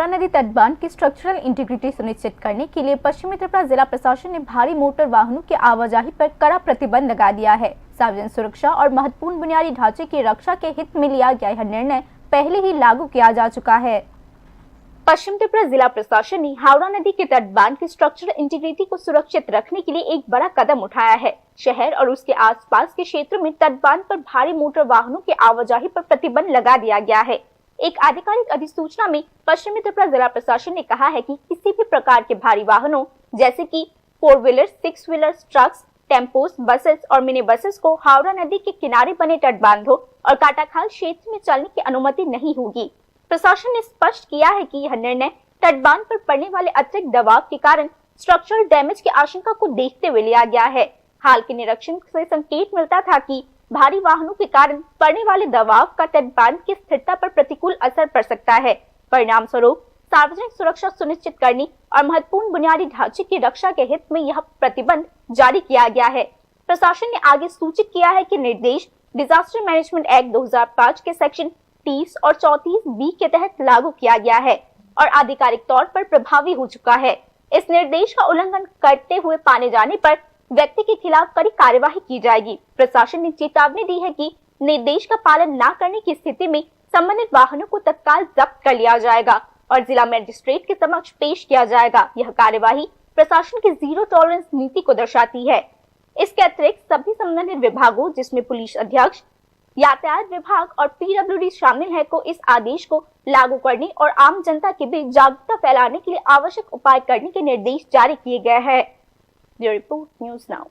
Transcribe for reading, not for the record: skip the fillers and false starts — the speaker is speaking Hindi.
नदी तटबांध की स्ट्रक्चरल इंटीग्रिटी सुनिश्चित करने के लिए पश्चिमी त्रिपुरा जिला प्रशासन ने भारी मोटर वाहनों की आवाजाही पर कड़ा प्रतिबंध लगा दिया है। सार्वजनिक सुरक्षा और महत्वपूर्ण बुनियादी ढांचे की रक्षा के हित में लिया गया यह निर्णय पहले ही लागू किया जा चुका है। पश्चिम त्रिपुरा जिला प्रशासन ने हावड़ा नदी के तटबांध की स्ट्रक्चरल इंटीग्रिटी को सुरक्षित रखने के लिए एक बड़ा कदम उठाया है। शहर और उसके आसपास के क्षेत्र में तटबांध पर भारी मोटर वाहनों की आवाजाही पर प्रतिबंध लगा दिया गया है। एक आधिकारिक अधिसूचना में पश्चिमी त्रिपुरा जिला प्रशासन ने कहा है कि किसी भी प्रकार के भारी वाहनों जैसे कि 4 wheeler, 6 wheeler, trucks, tempos, buses और मिनी बसेस को हावड़ा नदी के किनारे बने तटबांधों और काटाखाल क्षेत्र में चलने की अनुमति नहीं होगी। प्रशासन ने स्पष्ट किया है कि यह निर्णय तटबांध पर पड़ने वाले अतिरिक्त दबाव के कारण स्ट्रक्चरल डैमेज की आशंका को देखते हुए लिया गया है। हाल के निरीक्षण से संकेत मिलता था कि भारी वाहनों के कारण पड़ने वाले दबाव का तटबांध की स्थिरता पर प्रतिकूल असर पड़ सकता है। परिणाम स्वरूप सार्वजनिक सुरक्षा सुनिश्चित करने और महत्वपूर्ण बुनियादी ढांचे की रक्षा के हित में यह प्रतिबंध जारी किया गया है। प्रशासन ने आगे सूचित किया है कि निर्देश डिजास्टर मैनेजमेंट एक्ट 2005 के सेक्शन 30 और 34 बी के तहत लागू किया गया है और आधिकारिक तौर पर प्रभावी हो चुका है। इस निर्देश का उल्लंघन करते हुए पाने जाने पर व्यक्ति के खिलाफ कड़ी कार्यवाही की जाएगी। प्रशासन ने चेतावनी दी है कि निर्देश का पालन न करने की स्थिति में संबंधित वाहनों को तत्काल जब्त कर लिया जाएगा और जिला मजिस्ट्रेट के समक्ष पेश किया जाएगा। यह कार्यवाही प्रशासन की जीरो टॉलरेंस नीति को दर्शाती है। इसके अतिरिक्त सभी संबंधित विभागों जिसमें पुलिस अध्यक्ष, यातायात विभाग और पीडब्ल्यूडी शामिल है को इस आदेश को लागू करने और आम जनता के बीच जागरूकता फैलाने के लिए आवश्यक उपाय करने के निर्देश जारी किए गए हैं। Bureau report, news now.